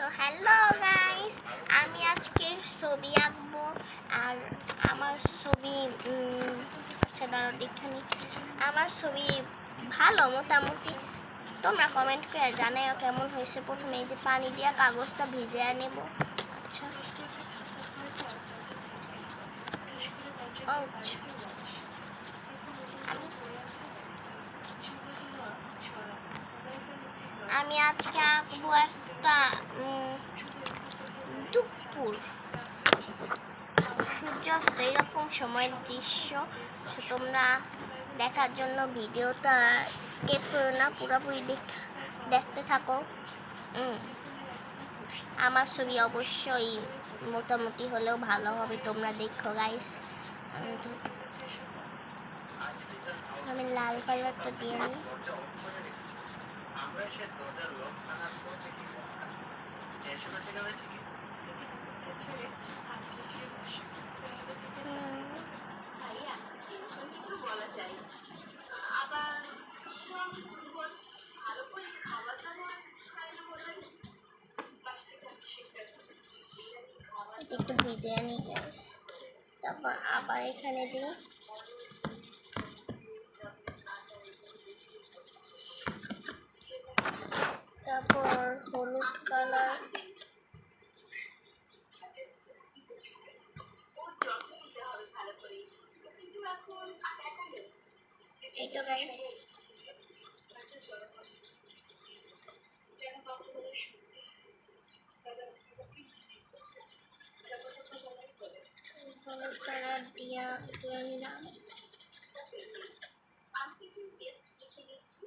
So hello guys, আমি আজকে ছবি আঁকবো। আর আমার ছবি সেটা এখানে আমার ছবি ভালো মোটামুটি। তোমরা কমেন্ট করে জানাও কেমন হয়েছে। প্রথমে এই যে পানি দিয়ে কাগজটা ভিজিয়ে নেব। আচ্ছা আমি আজকে আঁকবো একটা দুপুর সূর্যাস্ত এরকম সময়ের দৃশ্য। তোমরা দেখার জন্য ভিডিওটা স্কিপ করো না, পুরোপুরি দেখতে থাকো। আমার ছবি অবশ্যই মোটামুটি হলেও ভালো হবে, তোমরা দেখো গাইস। আমি লাল কালারটা দিয়ে নিই। একটু ভিজে আনি গ্যাস, তারপর আবার এখানে দিই। তারপর হলুদ কালার, এই তো গাইস হলুদ কালার দিয়া তুলে নিলাম। আমি কিছু টেস্ট লিখে দিচ্ছি,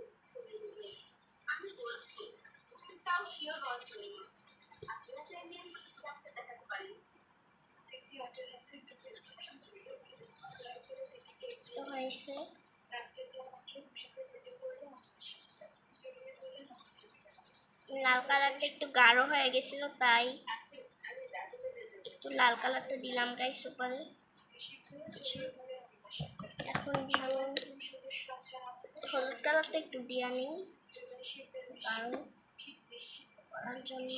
আমি বলছি তাও শিওর হওয়ার জন্য আপনারা চাইলে ডাক্তার দেখাতে পারেন। তো হয়েছে লাল কালারটা একটু গাঢ় হয়ে গেছিল, তাই একটু লাল কালারটা দিলাম গাইস উপরে। এখন দিব হলুদ কালারটা একটু দিয়ে নিই গাঢ় করার জন্য।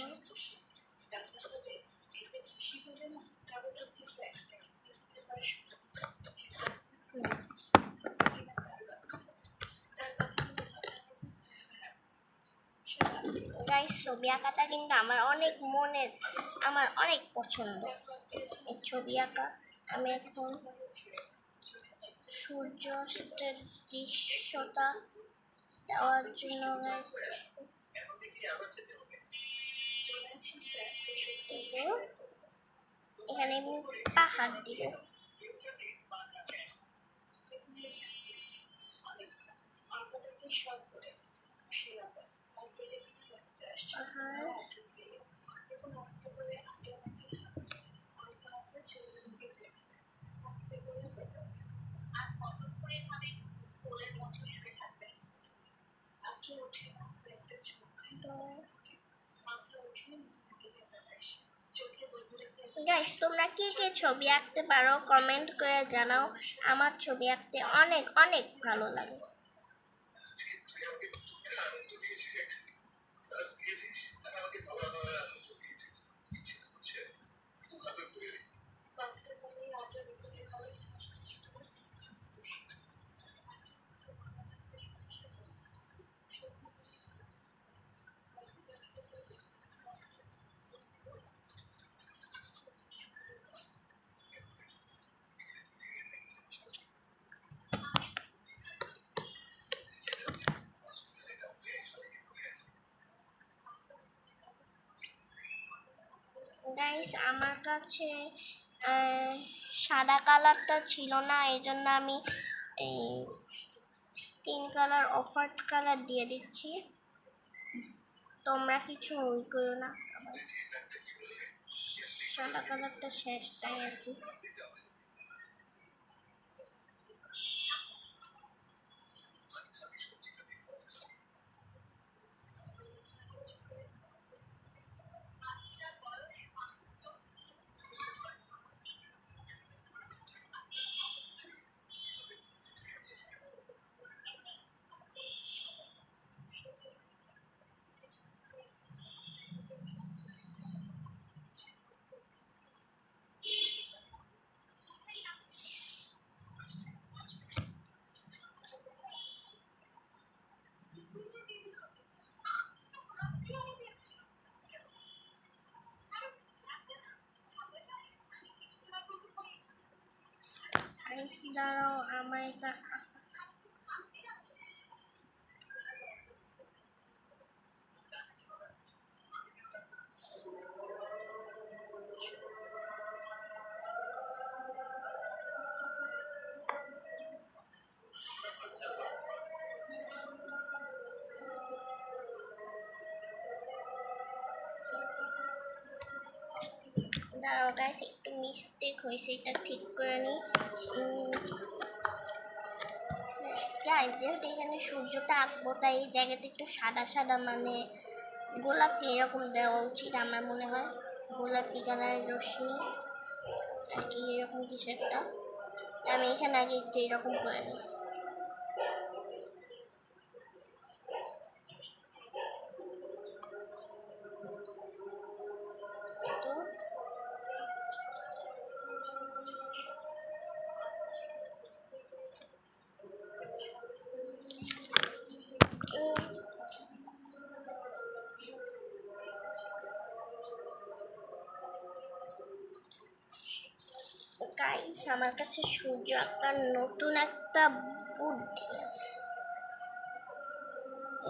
গাইস ছবি আঁকাটা কিন্তু আমার অনেক পছন্দ এই ছবি আঁকা। আমি এখন সূর্যাস্তের দৃশ্যটা দেওয়ার জন্য গাইস এখানে আমি পাহাড় দিব। গাইস তোমরা কে কে ছবি আঁকতে পারো কমেন্ট করে জানাও। আমার ছবি আঁকতে অনেক অনেক ভালো লাগে। গাইস আমার কাছে সাদা কালারটা ছিল না, এই জন্য আমি এই স্কিন কালার অফার কালার দিয়ে দিচ্ছি। তোমরা কিছু ওই করো না, সাদা কালারটা শেষটাই আর কি। দাঁড়াও আমার এটা দাঁড়াও গাইস, একটু মিস্টেক হয়েছে, এটা ঠিক করে নিই। গাইস যেহেতু এখানে সূর্যটা আঁকবো, তাই এই জায়গাটা একটু সাদা সাদা, মানে গোলাপি এরকম দেওয়া উচিত আমার মনে হয়। গোলাপি কালারের রশ্মি আর কি, এরকম কিছু একটা। আমি এখানে আগে একটু এরকম করে নিই। তো গাইস আমার কাছে সূর্য আঁকার নতুন একটা বুদ্ধি আছে।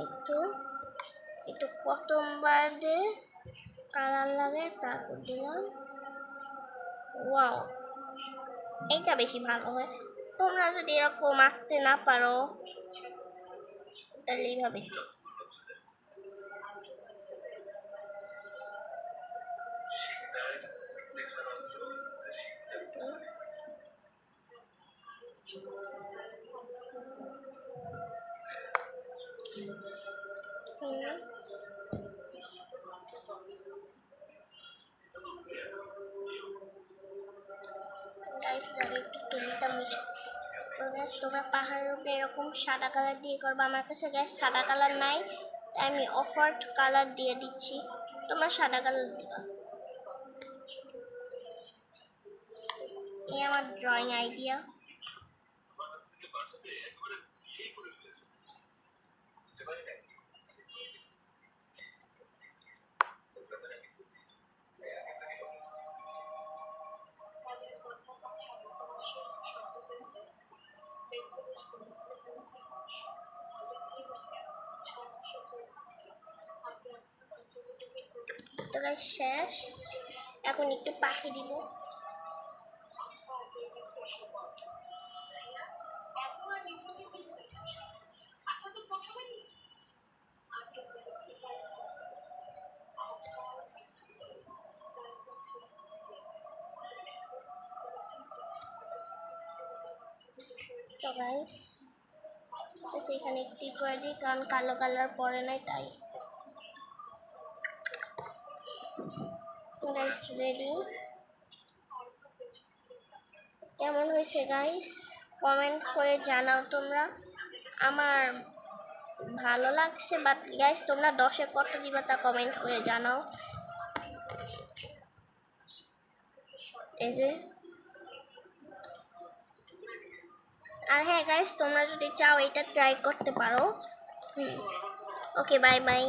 একটু প্রথমবার কালার লাগে, তারপর দিলাম। ওয়াও, এইটা বেশি ভালো হয়। তোমরা যদি এরকম আঁকতে না পারো তাহলে এইভাবে দিও। গাইস দাঁড়া একটু তুলিটা মুছে। তো গাইস তোমরা পাহাড়ের উপরে এরকম সাদা কালার দিয়ে করবা। আমার কাছে গাইস সাদা কালার নাই, তাই আমি অফার্ড কালার দিয়ে দিচ্ছি। তোমরা সাদা কালার দিবা। এই আমার ড্রয়িং আইডিয়া। তো গাইস শেষ, এখন একটু পাখি দিব। তো গাইস এখানে একটু করে দিই, কারণ কালো কালার পরে নাই তাই। Guys ready. কেমন হয়েছে গাইস কমেন্ট করে জানাও তোমরা। আমার ভালো লাগছে, বাট গাইস তোমরা 10-এ কত দিবা তা কমেন্ট করে জানাও। এই যে, আর হ্যাঁ গাইস তোমরা যদি চাও এটা ট্রাই করতে পারো। Okay bye bye.